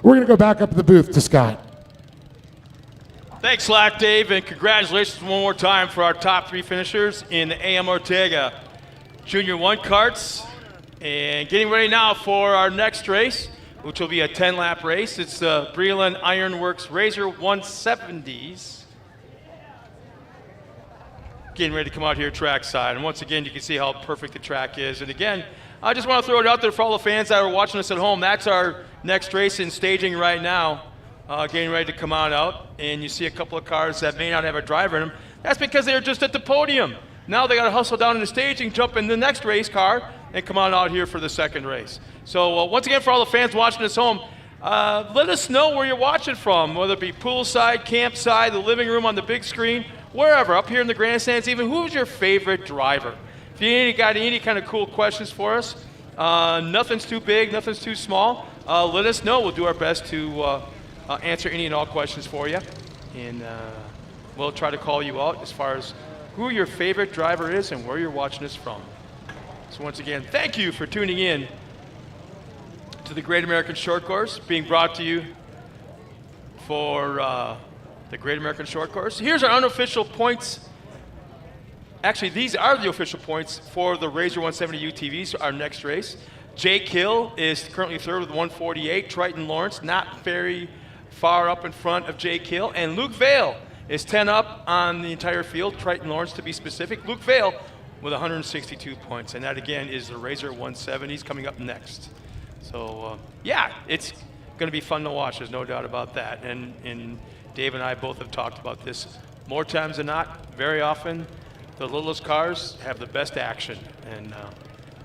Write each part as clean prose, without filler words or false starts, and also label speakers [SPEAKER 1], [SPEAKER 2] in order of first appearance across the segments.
[SPEAKER 1] We're going to go back up to the booth to Scott.
[SPEAKER 2] Thanks, Slack Dave, and congratulations one more time for our top 3 finishers in the AM Ortega Junior 1 carts. And getting ready now for our next race, which will be a 10-lap race. It's the Brilon Ironworks RZR 170s. Getting ready to come out here trackside. And once again, you can see how perfect the track is. And again, I just want to throw it out there for all the fans that are watching us at home. That's our next race in staging right now, getting ready to come on out. And you see a couple of cars that may not have a driver in them. That's because they were just at the podium. Now they got to hustle down in the staging, jump in the next race car, and come on out here for the second race. So once again, for all the fans watching us home, let us know where you're watching from, whether it be poolside, campside, the living room on the big screen, wherever, up here in the grandstands even. Who's your favorite driver? If you got any kind of cool questions for us, nothing's too big, nothing's too small, let us know. We'll do our best to answer any and all questions for you. And we'll try to call you out as far as who your favorite driver is and where you're watching us from. So once again, thank you for tuning in to the Great American Short Course, being brought to you for the Great American Short Course. Here's our unofficial points. Actually, these are the official points for the RZR 170 UTVs, our next race. Jake Hill is currently third with 148. Triton Lawrence not very far up in front of Jake Hill. And Luke Vale is 10 up on the entire field, Triton Lawrence to be specific. Luke Vale with 162 points. And that, again, is the RZR 170s coming up next. So, yeah, it's going to be fun to watch. There's no doubt about that. And Dave and I both have talked about this more times than not. Very often, the littlest cars have the best action and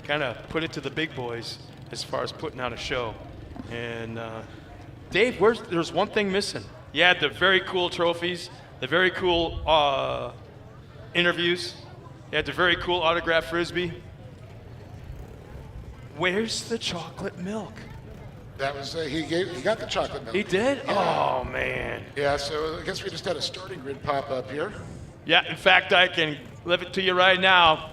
[SPEAKER 2] kind of put it to the big boys as far as putting on a show. And Dave, there's one thing missing. You had the very cool trophies, the very cool interviews. You had the very cool autograph Frisbee. Where's the chocolate milk?
[SPEAKER 1] That was, he got the chocolate milk.
[SPEAKER 2] He did?
[SPEAKER 1] Yeah.
[SPEAKER 2] Oh, man.
[SPEAKER 1] Yeah, so I guess we just had a starting grid pop up here.
[SPEAKER 2] Yeah, in fact, I can live it to you right now.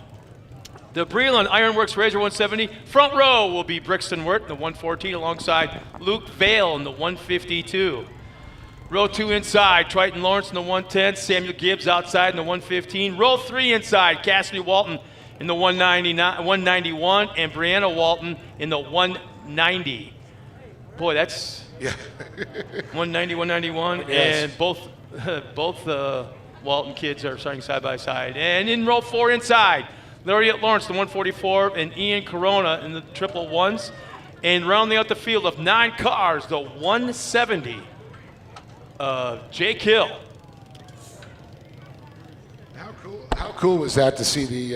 [SPEAKER 2] The Brilon Ironworks RZR 170 front row will be Brixton Wirt in the 114 alongside Luke Vale in the 152. Row 2 inside, Triton Lawrence in the 110, Samuel Gibbs outside in the 115. Row 3 inside, Cassidy Walton in the 191, and Brianna Walton in the 190. Boy, that's 190, 191, yes. And both Walton kids are starting side by side. And in row 4 inside, Lariat Lawrence, the 144, and Ian Corona in the triple ones. And rounding out the field of 9 cars, the 170, Jake Hill.
[SPEAKER 1] How cool was that to see the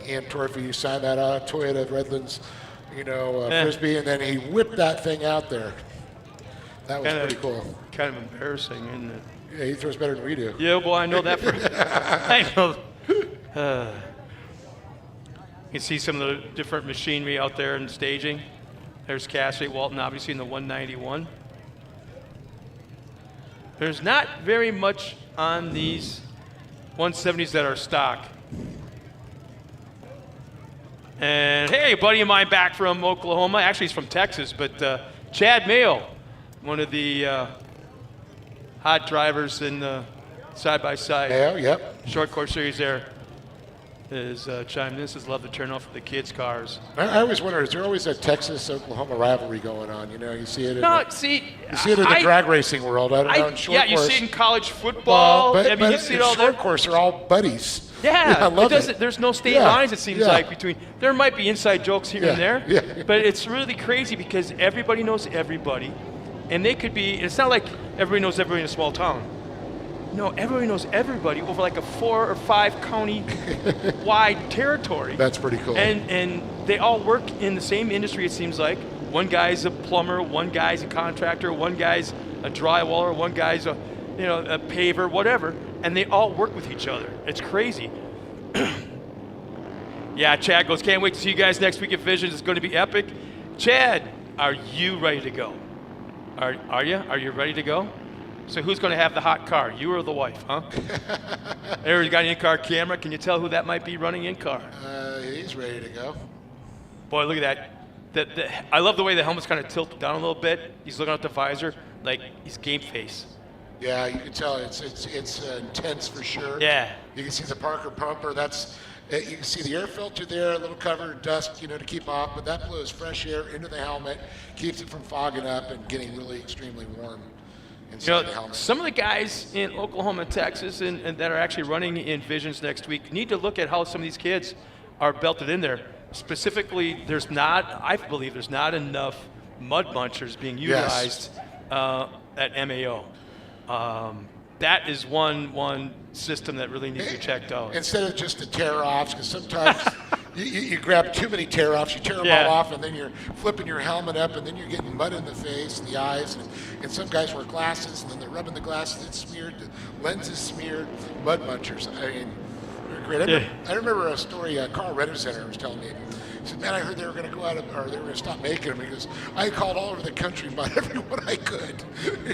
[SPEAKER 1] Ian Torphy sign that Toyota Redlands, Frisbee, and then he whipped that thing out there. That was pretty cool.
[SPEAKER 2] Kind of embarrassing, isn't it?
[SPEAKER 1] Yeah, he throws better than we do.
[SPEAKER 2] Yeah, well, I know that for I know. You can see some of the different machinery out there in staging. There's Cassidy Walton, obviously, in the 191. There's not very much on these 170s that are stock. And hey, a buddy of mine back from Oklahoma. Actually, he's from Texas, but Chad Mayo, one of the hot drivers in the side-by-side short course series there, is chimed in. Says, love the turnout for the kids' cars.
[SPEAKER 1] I always wonder, is there always a Texas-Oklahoma rivalry going on? You see it in the drag racing world. I don't know, in short course.
[SPEAKER 2] You see it in college football.
[SPEAKER 1] Well,
[SPEAKER 2] you see it all
[SPEAKER 1] short course, they're all buddies.
[SPEAKER 2] Yeah,
[SPEAKER 1] I love it.
[SPEAKER 2] There's no state lines, it seems like, between. There might be inside jokes here and there, but it's really crazy because everybody knows everybody. And they could be, it's not like everybody knows everybody in a small town. No, everybody knows everybody over like a 4 or 5 county wide territory.
[SPEAKER 1] That's pretty cool.
[SPEAKER 2] And they all work in the same industry, it seems like. One guy's a plumber, one guy's a contractor, one guy's a drywaller, one guy's a paver, whatever. And they all work with each other. It's crazy. Yeah, Chad goes, can't wait to see you guys next week at Visions. It's going to be epic. Chad, are you ready to go? Are you? Are you ready to go? So who's going to have the hot car, you or the wife, huh? There's got an in-car camera. Can you tell who that might be running in-car?
[SPEAKER 1] He's ready to go.
[SPEAKER 2] Boy, look at that. I love the way the helmet's kind of tilted down a little bit. He's looking out the visor like he's game face.
[SPEAKER 1] Yeah, you can tell it's intense for sure.
[SPEAKER 2] Yeah.
[SPEAKER 1] You can see the Parker pumper. You can see the air filter there, a little cover, dust, to keep off, but that blows fresh air into the helmet, keeps it from fogging up and getting really extremely warm inside the helmet.
[SPEAKER 2] Some of the guys in Oklahoma and Texas and that are actually running in Visions next week need to look at how some of these kids are belted in there. Specifically, I believe there's not enough mud munchers being utilized at MAO. That is one system that really needs to be checked out.
[SPEAKER 1] Instead of just the tear-offs, because sometimes you grab too many tear-offs, you tear them all off, and then you're flipping your helmet up, and then you're getting mud in the face, the eyes, and some guys wear glasses, and then they're rubbing the glasses, it's smeared, the lens is smeared, mud munchers. I mean, they're great. I remember a story Carl Redder was telling me. He said, man, I heard they were going to go out or they were going to stop making them. He goes, I called all over the country, bought everyone I could.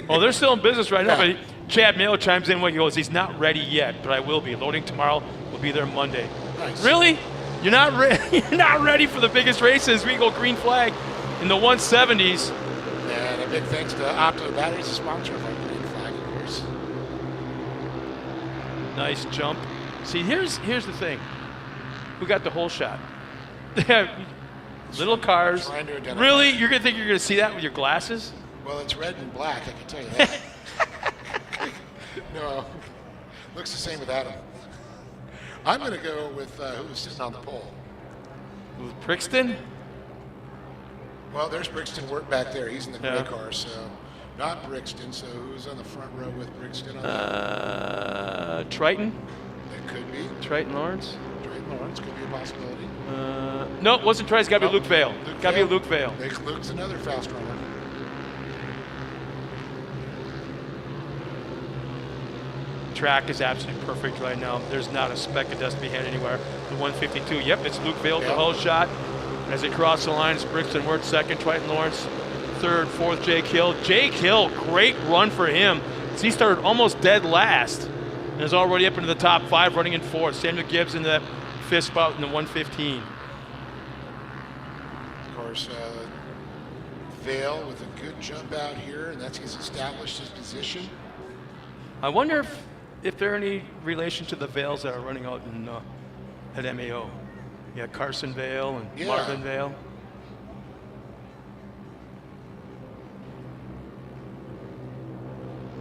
[SPEAKER 2] Well, they're still in business right now, but Chad Mayo chimes in when he goes, he's not ready yet, but I will be. Loading tomorrow, will be there Monday.
[SPEAKER 1] Nice.
[SPEAKER 2] Really? You're not You're not ready for the biggest races. We go green flag in the 170s.
[SPEAKER 1] And a big thanks to Opto Batteries, the sponsor of our green flag, of course.
[SPEAKER 2] Nice jump. See, here's the thing. Who got the whole shot? They have little cars. Really? You're going to think you're going to see that with your glasses?
[SPEAKER 1] Well, it's red and black, I can tell you that. No, looks the same without him. I'm going to go with who was sitting on the pole.
[SPEAKER 2] With Brixton?
[SPEAKER 1] Well, there's Brixton work back there. He's in the gray car, so not Brixton. So who's on the front row with Brixton?
[SPEAKER 2] Triton?
[SPEAKER 1] It could be.
[SPEAKER 2] Triton Lawrence?
[SPEAKER 1] Triton Lawrence could be a possibility.
[SPEAKER 2] No, it wasn't Triton. It's got to be Luke Vale. Got to be Luke Vale.
[SPEAKER 1] Luke's another fast runner.
[SPEAKER 2] Track is absolutely perfect right now. There's not a speck of dust to be had anywhere. The 152, yep, it's Luke Vale, the whole shot. As they cross the line, it's Brixton Wirt second, Triton Lawrence third, fourth, Jake Hill. Jake Hill, great run for him. He started almost dead last and is already up into the top 5, running in fourth. Samuel Gibbs in the fifth spot in the 115.
[SPEAKER 1] Of course, Vale with a good jump out here, and he's established his position.
[SPEAKER 2] I wonder if there are any relation to the Vales that are running out in at MAO. Yeah, Carson Vale and Marvin Vale.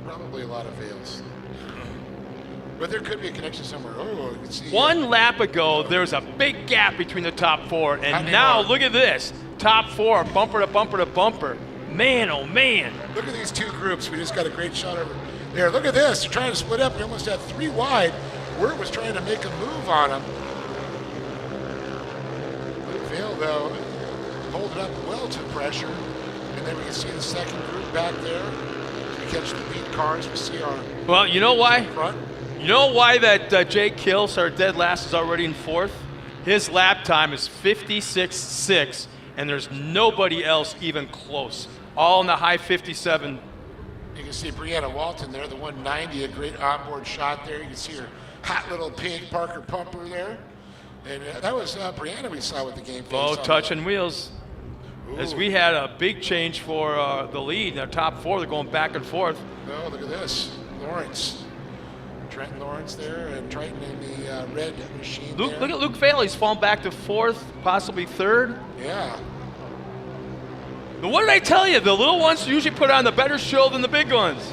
[SPEAKER 1] Probably a lot of Vales. But there could be a connection somewhere. Oh, you can see.
[SPEAKER 2] One lap ago, there was a big gap between the top 4, and now look at this. Top 4, bumper to bumper to bumper. Man, oh man.
[SPEAKER 1] Look at these two groups. We just got a great shot over there. Look at this. They're trying to split up. We almost had 3 wide. Wirt was trying to make a move on them. Vale, though, holding up well to pressure. And then we can see the second group back there. We catch the lead cars. We see our.
[SPEAKER 2] Well, you know why?
[SPEAKER 1] Front.
[SPEAKER 2] You know why that Jake Hill, our dead last, is already in 4th? His lap time is 56.6, and there's nobody else even close. All in the high 57.
[SPEAKER 1] You can see Brianna Walton there, the 190, a great onboard shot there. You can see her hot little pink Parker pumper there. And that was Brianna we saw with the game.
[SPEAKER 2] Oh, touching wheels. Ooh. As we had a big change for the lead in our top 4. They're going back and forth.
[SPEAKER 1] Oh, look at this. Lawrence. Trenton Lawrence there, and Triton in the red machine
[SPEAKER 2] Look at Luke Vale. He's fallen back to 4th, possibly 3rd.
[SPEAKER 1] Yeah.
[SPEAKER 2] But what did I tell you? The little ones usually put on the better show than the big ones.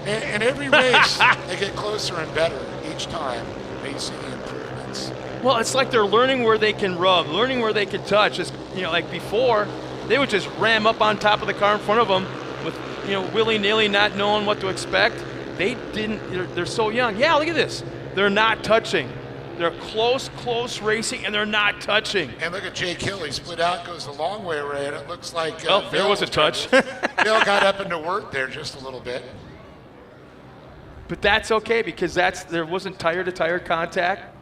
[SPEAKER 1] And every race, they get closer and better each time. You see the improvements.
[SPEAKER 2] Well, it's like they're learning where they can rub, learning where they can touch. It's, like before, they would just ram up on top of the car in front of them with, willy-nilly, not knowing what to expect. They didn't, they're so young. Yeah, look at this. They're not touching. They're close racing, and they're not touching.
[SPEAKER 1] And look at Jake Hill. He split out, goes the long way around. It looks like
[SPEAKER 2] there was a touch.
[SPEAKER 1] Bill got up into Wirt there just a little bit.
[SPEAKER 2] But that's okay, because there wasn't tire-to-tire contact.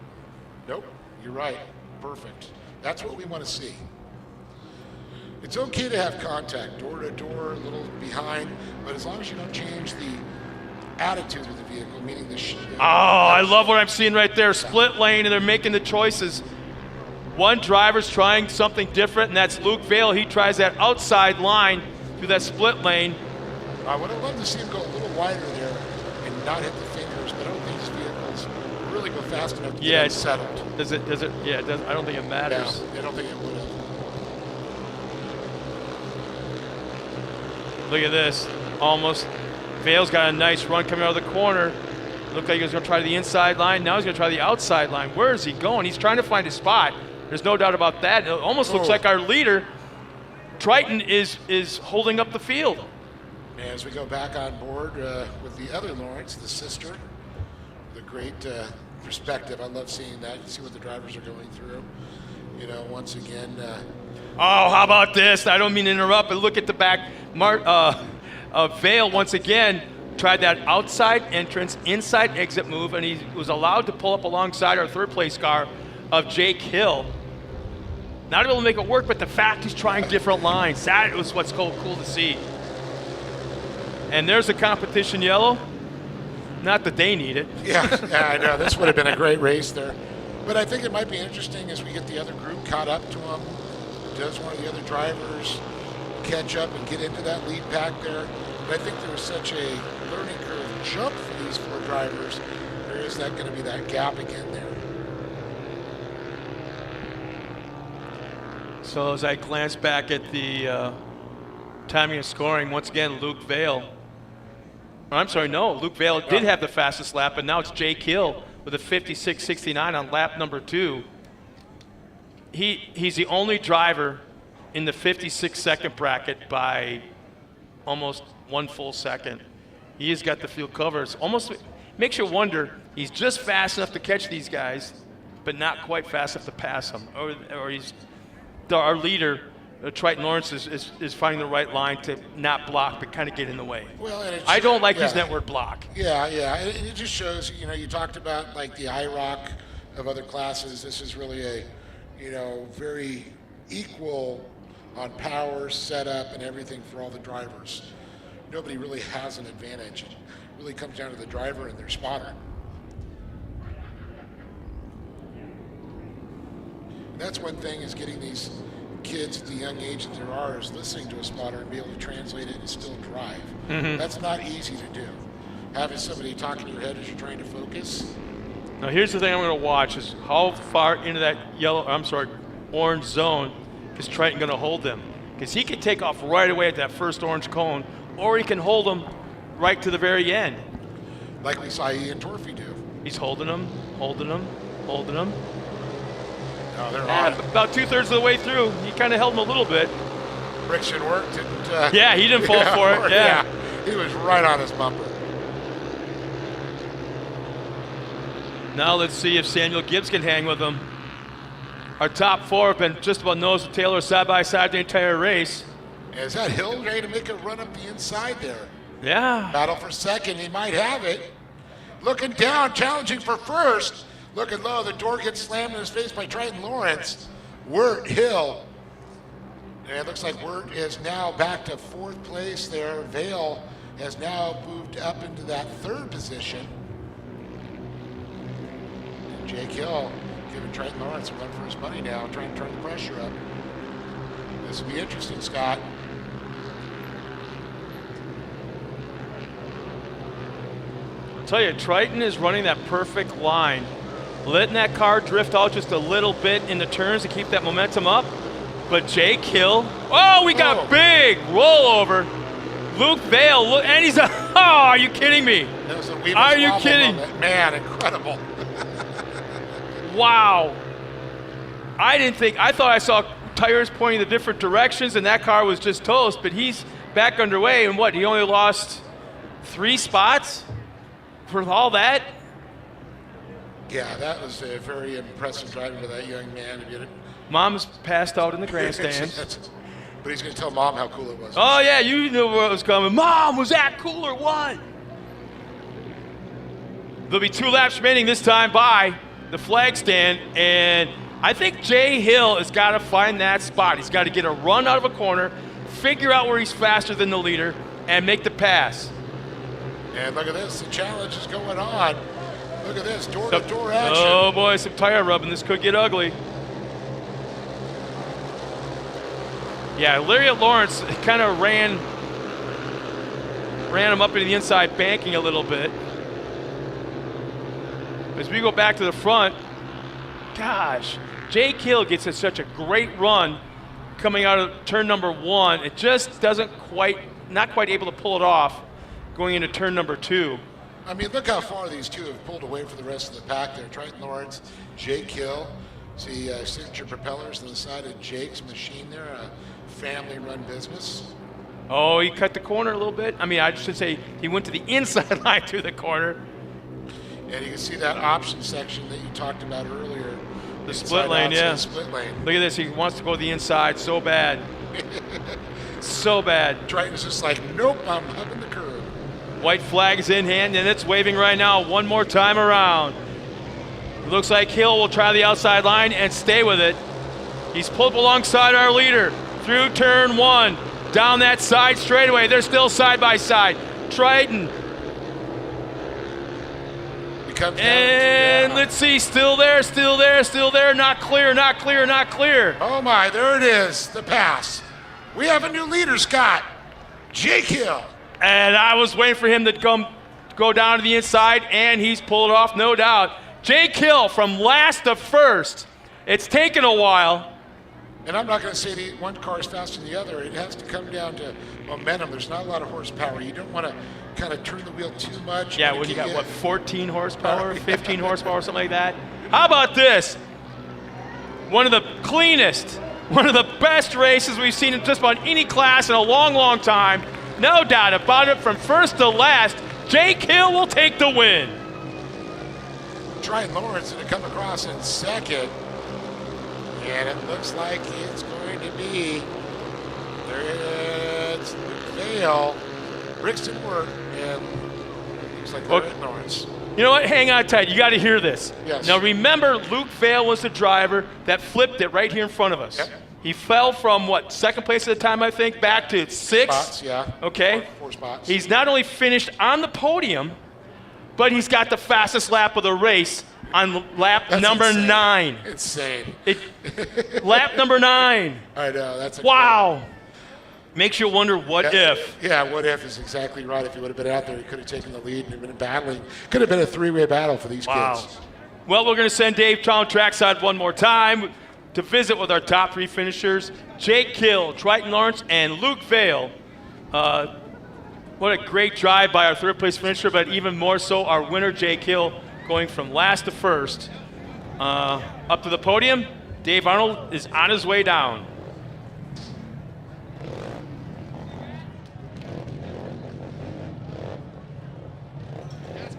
[SPEAKER 1] Nope, you're right. Perfect. That's what we want to see. It's okay to have contact, door to door, a little behind, but as long as you don't change the attitude of the vehicle, meaning the.
[SPEAKER 2] I love what I'm seeing right there. Split lane, and they're making the choices. One driver's trying something different, and that's Luke Vail. He tries that outside line through that split lane.
[SPEAKER 1] I would have loved to see him go a little wider there and not hit the fingers, but I don't think his vehicles really go fast enough to get settled.
[SPEAKER 2] Does it? Yeah, it does. I don't think it matters.
[SPEAKER 1] No, I don't think it would have.
[SPEAKER 2] Look at this. Almost. Vail's got a nice run coming out of the corner. Looked like he was going to try the inside line. Now he's going to try the outside line. Where is he going? He's trying to find his spot. There's no doubt about that. It almost looks like our leader, Triton, is holding up the field.
[SPEAKER 1] As we go back on board with the other Lawrence, the sister, the great perspective. I love seeing that. You see what the drivers are going through. You know, once again.
[SPEAKER 2] Oh, how about this? I don't mean to interrupt, but look at the back. Vail once again tried that outside entrance, inside exit move, and he was allowed to pull up alongside our third place car of Jake Hill. Not able to make it work, but the fact he's trying different lines, that was what's cool to see. And there's a competition yellow. Not that they need it.
[SPEAKER 1] Yeah, I know. This would have been a great race there. But I think it might be interesting as we get the other group caught up to him. Does one of the other drivers catch up and get into that lead pack there? But I think there was such a learning curve jump for these 4 drivers. There is that going to be that gap again there.
[SPEAKER 2] So as I glance back at the timing and scoring, once again, Luke Vail. I'm sorry, no, Luke Vail did have the fastest lap, but now it's Jake Hill with a 56.69 on lap number 2. He's the only driver in the 56-second bracket by almost 1 full second. He has got the field covered. Almost makes you wonder, he's just fast enough to catch these guys, but not quite fast enough to pass them. Or he's our leader, Triton Lawrence, is finding the right line to not block, but kind of get in the way.
[SPEAKER 1] Well, and
[SPEAKER 2] I don't like his network block.
[SPEAKER 1] Yeah. And it just shows, you know, you talked about like the IROC of other classes. This is really a, you know, very equal on power, setup, and everything for all the drivers. Nobody really has an advantage. It really comes down to the driver and their spotter. And that's one thing, is getting these kids at the young age that there are, is listening to a spotter and be able to translate it and still drive. Mm-hmm. That's not easy to do. Having somebody talk in your head as you're trying to focus.
[SPEAKER 2] Now here's the thing I'm going to watch is how far into that orange zone is Triton going to hold them. Because he can take off right away at that first orange cone, or he can hold them right to the very end.
[SPEAKER 1] Like we saw Ian Torphy do.
[SPEAKER 2] He's holding them, holding them, holding them.
[SPEAKER 1] No, they're on.
[SPEAKER 2] About 2/3 of the way through, he kind of held him a little bit.
[SPEAKER 1] Friction worked.
[SPEAKER 2] Yeah, he didn't fall for it. Yeah,
[SPEAKER 1] he was right on his bumper.
[SPEAKER 2] Now let's see if Samuel Gibbs can hang with him. Our top 4 have been just about nose to tail or side by side the entire race.
[SPEAKER 1] Is that Hill ready to make a run up the inside there?
[SPEAKER 2] Yeah.
[SPEAKER 1] Battle for second, he might have it. Looking down, challenging for first. Looking low, the door gets slammed in his face by Triton Lawrence. Wirt, Hill. And it looks like Wirt is now back to 4th place there. Vail has now moved up into that 3rd position. And Jake Hill giving Triton Lawrence a run for his money now, trying to turn the pressure up. This will be interesting, Scott.
[SPEAKER 2] I'll tell you, Triton is running that perfect line, letting that car drift out just a little bit in the turns to keep that momentum up. But Jake Hill, we got big rollover. Luke Vail, look, and he's are you kidding me? Are you kidding?
[SPEAKER 1] Man, incredible.
[SPEAKER 2] Wow. I thought I saw tires pointing the different directions and that car was just toast, but he's back underway, and he only lost 3 spots for all that?
[SPEAKER 1] Yeah, that was a very impressive driving by that young man.
[SPEAKER 2] Mom's passed out in the grandstands.
[SPEAKER 1] But he's going to tell Mom how cool it was.
[SPEAKER 2] Oh, yeah, you knew what was coming. Mom, was that cool or what? There'll be 2 laps remaining this time by the flag stand, and I think Jay Hill has got to find that spot. He's got to get a run out of a corner, figure out where he's faster than the leader, and make the pass.
[SPEAKER 1] And look at this, the challenge is going on. Look at this, door-to-door action.
[SPEAKER 2] Oh boy, some tire rubbing. This could get ugly. Yeah, Lariat Lawrence kind of ran him up into the inside, banking a little bit. As we go back to the front, gosh, Jake Hill gets such a great run coming out of turn number 1. It just not quite able to pull it off going into turn number 2.
[SPEAKER 1] I mean, look how far these two have pulled away from the rest of the pack there. Triton Lawrence, Jake Hill. See signature propellers on the side of Jake's machine there, a family-run business.
[SPEAKER 2] Oh, he cut the corner a little bit. I mean, I should say he went to the inside line through the corner.
[SPEAKER 1] And you can see that option section that you talked about earlier.
[SPEAKER 2] The split lane, yeah.
[SPEAKER 1] Split lane.
[SPEAKER 2] Look at this. He wants to go to the inside so bad. So bad.
[SPEAKER 1] Triton's just like, nope, I'm hugging the curb.
[SPEAKER 2] White flag is in hand, and it's waving right now one more time around. It looks like Hill will try the outside line and stay with it. He's pulled alongside our leader through turn 1. Down that side straightaway. They're still side by side. Triton. And let's see, still there. Not clear.
[SPEAKER 1] Oh my, there it is, the pass. We have a new leader, Scott. Jake Hill.
[SPEAKER 2] And I was waiting for him to go down to the inside, and he's pulled it off, no doubt. Jake Hill from last to first. It's taken a while.
[SPEAKER 1] And I'm not going to say the one car is faster than the other. It has to come down to momentum. There's not a lot of horsepower. You don't want to kind of turn the wheel too much.
[SPEAKER 2] Yeah, when you got, 14 horsepower, 15 horsepower, something like that? How about this? One of the cleanest, one of the best races we've seen in just about any class in a long, long time. No doubt about it, from first to last, Jake Hill will take the win.
[SPEAKER 1] Triton Lawrence going to come across in second. And it looks like it's going to be, it's Vale, Brixton Work, and looks like Triton Lawrence.
[SPEAKER 2] You know what? Hang on tight. You got to hear this.
[SPEAKER 1] Yes.
[SPEAKER 2] Now remember, Luke Vale was the driver that flipped it right here in front of us.
[SPEAKER 1] Yep.
[SPEAKER 2] He fell from, second place at the time, I think, back to 6.
[SPEAKER 1] Spots, yeah.
[SPEAKER 2] Okay.
[SPEAKER 1] Four spots.
[SPEAKER 2] He's not only finished on the podium, but he's got the fastest lap of the race on lap number
[SPEAKER 1] insane.
[SPEAKER 2] 9.
[SPEAKER 1] Insane.
[SPEAKER 2] Lap number 9.
[SPEAKER 1] I know, that's
[SPEAKER 2] wow. Makes you wonder what if.
[SPEAKER 1] Yeah, what if is exactly right. If he would have been out there, he could have taken the lead and been battling. Could have been a 3-way battle for these kids.
[SPEAKER 2] Well, we're going to send Dave Town trackside one more time to visit with our top 3 finishers, Jake Hill, Triton Lawrence, and Luke Vale. What a great drive by our 3rd place finisher, but even more so our winner, Jake Hill, going from last to first. Up to the podium, Dave Arnold is on his way down.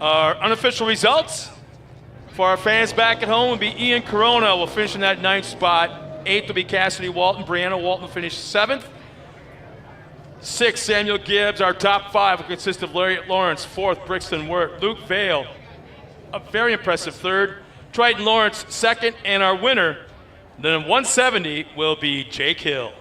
[SPEAKER 2] Our unofficial results for our fans back at home will be Ian Corona will finish in that 9th spot. 8th will be Cassidy Walton. Brianna Walton will finish 7th. 6th, Samuel Gibbs. Our top 5 will consist of Lariat Lawrence. 4th, Brixton Wirt. Luke Vale, a very impressive 3rd. Triton Lawrence, 2nd. And our winner, then 170, will be Jake Hill.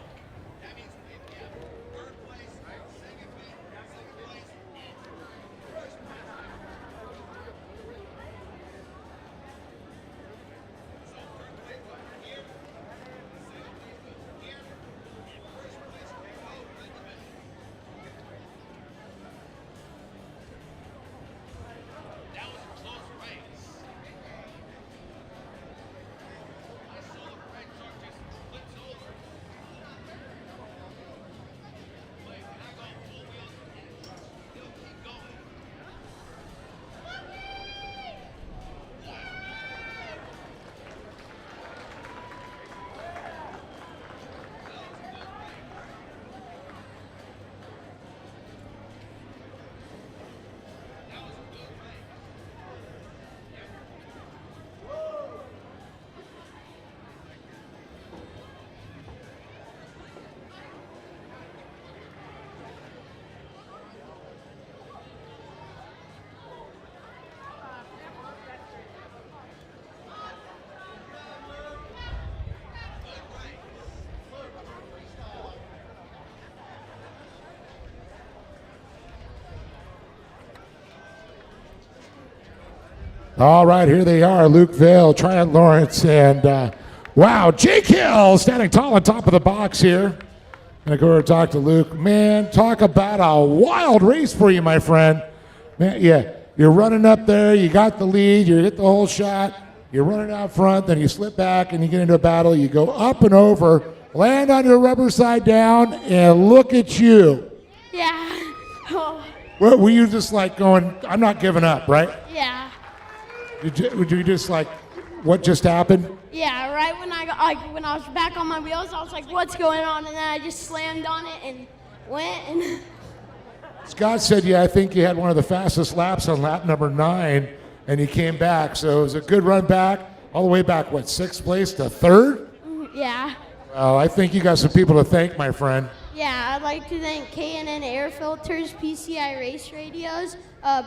[SPEAKER 1] All right, here they are, Luke Vale, Triton Lawrence, and wow, Jake Hill standing tall on top of the box here.
[SPEAKER 3] Gonna go over and talk to Luke. Man, talk about a wild race for you, my friend. Man, yeah, you're running up there, you got the lead, you hit the whole shot, you're running out front, then you slip back and you get into a battle, you go up and over, land on your rubber side down, and look at you.
[SPEAKER 4] Yeah. Oh.
[SPEAKER 3] What, were you just like going, I'm not giving up, right?
[SPEAKER 4] Yeah.
[SPEAKER 3] Would you just like, what just happened?
[SPEAKER 4] Yeah, right when I was back on my wheels, I was like, what's going on? And then I just slammed on it and went. And
[SPEAKER 3] Scott said, yeah, I think you had one of the fastest laps on lap number 9, and you came back. So it was a good run back, all the way back, what, 6th place to 3rd?
[SPEAKER 4] yeah.
[SPEAKER 3] Well, I think you got some people to thank, my friend.
[SPEAKER 4] Yeah, I'd like to thank K&N Air Filters, PCI Race Radios,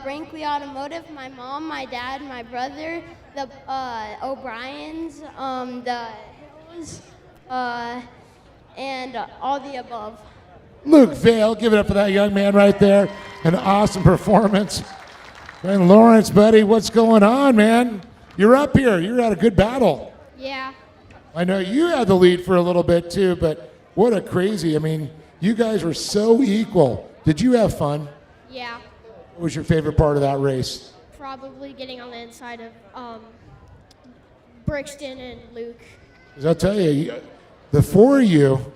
[SPEAKER 4] Brinkley Automotive, my mom, my dad, my brother, the O'Briens, the Hills, and all the above.
[SPEAKER 3] Luke Vale, give it up for that young man right there. An awesome performance. And Lawrence, buddy, what's going on, man? You're up here. You had a good battle.
[SPEAKER 4] Yeah.
[SPEAKER 3] I know you had the lead for a little bit too, but what a crazy, I mean, you guys were so equal. Did you have fun?
[SPEAKER 4] Yeah.
[SPEAKER 3] What was your favorite part of that race?
[SPEAKER 4] Probably getting on the inside of Brixton and Luke.
[SPEAKER 3] Because I'll tell you, the 4 of you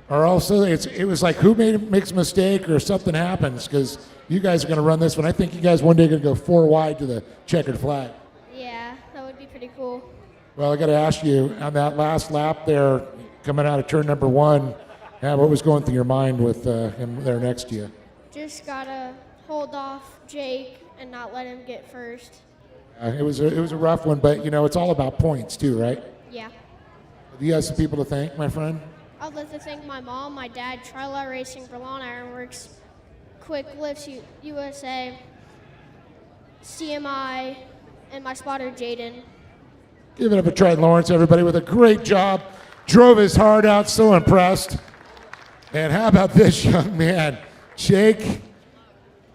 [SPEAKER 3] are also, it was like who makes a mistake or something happens, because you guys are going to run this one. I think you guys one day are going to go 4 wide to the checkered flag.
[SPEAKER 4] Yeah, that would be pretty cool.
[SPEAKER 3] Well, I got to ask you, on that last lap there, coming out of turn number 1, what was going through your mind with him there next to you?
[SPEAKER 4] Just gotta hold off Jake and not let him get first.
[SPEAKER 3] It was a rough one, but you know it's all about points too, right?
[SPEAKER 4] Yeah.
[SPEAKER 3] Do you have some people to thank, my friend?
[SPEAKER 4] I'd like to thank my mom, my dad, Tri-Law Racing, Brilon Ironworks, Quick Lifts USA, CMI, and my spotter Jaden.
[SPEAKER 3] Give it up for Trent Lawrence, everybody, with a great job. Drove his heart out, so impressed. And how about this young man, Jake?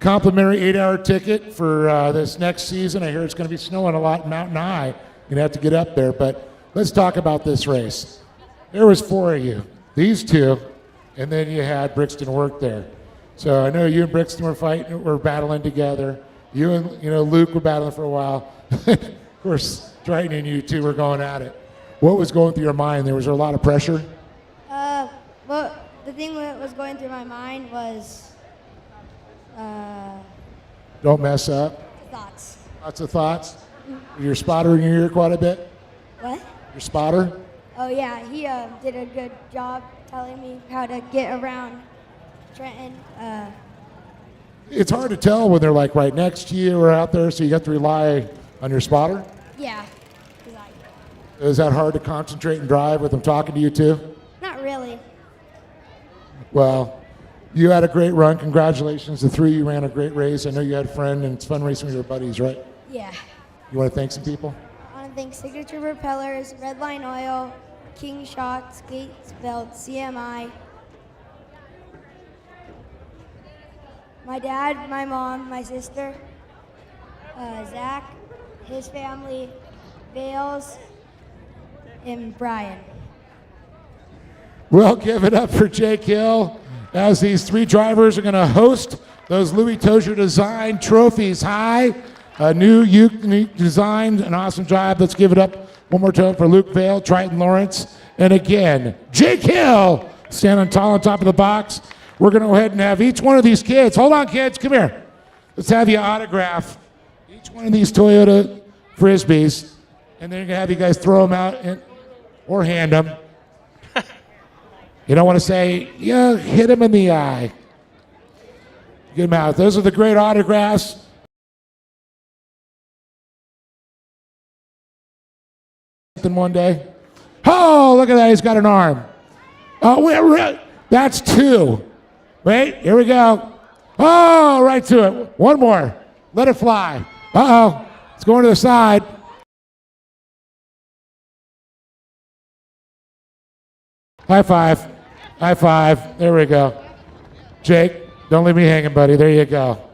[SPEAKER 3] Complimentary 8-hour ticket for this next season. I hear it's going to be snowing a lot in Mountain High. You're going to have to get up there, but let's talk about this race. There was 4 of you, these 2, and then you had Brixton work there. So I know you and Brixton were battling together. You and Luke were battling for a while. Of course, Triton and you 2 were going at it. What was going through your mind? Was there a lot of pressure?
[SPEAKER 5] Well, the thing that was going through my mind was
[SPEAKER 3] Don't mess up.
[SPEAKER 5] thoughts.
[SPEAKER 3] Lots of thoughts. Your spotter in your ear quite a bit?
[SPEAKER 5] What?
[SPEAKER 3] Your spotter?
[SPEAKER 5] Oh yeah, he did a good job telling me how to get around Trenton.
[SPEAKER 3] It's hard to tell when they're like right next to you or out there, so you got to rely on your spotter.
[SPEAKER 5] Yeah.
[SPEAKER 3] Is that hard to concentrate and drive with them talking to you too?
[SPEAKER 5] Not really.
[SPEAKER 3] Well, you had a great run. Congratulations. The 3 of you ran a great race. I know you had a friend, and it's fun racing with your buddies, right?
[SPEAKER 5] Yeah.
[SPEAKER 3] You want to thank some people?
[SPEAKER 5] I want to thank Signature Propellers, Redline Oil, King Shots, Gates Belt, CMI, my dad, my mom, my sister, Zach, his family, Bales, and Brian.
[SPEAKER 3] Well, give it up for Jake Hill as these 3 drivers are going to host those Louis Tozier Design Trophies High. A new unique design, an awesome job. Let's give it up one more time for Luke Vale, Triton Lawrence, and again, Jake Hill standing tall on top of the box. We're going to go ahead and have each one of these kids. Hold on, kids. Come here. Let's have you autograph each one of these Toyota Frisbees, and then you're going to have you guys throw them out or hand them. You don't want to say, yeah, hit him in the eye. Get them out. Those are the great autographs. One day. Oh, look at that. He's got an arm. Oh, that's 2. Wait, here we go. Oh, right to it. One more. Let it fly. Uh-oh. It's going to the side. High five. High five. There we go. Jake, don't leave me hanging, buddy. There you go.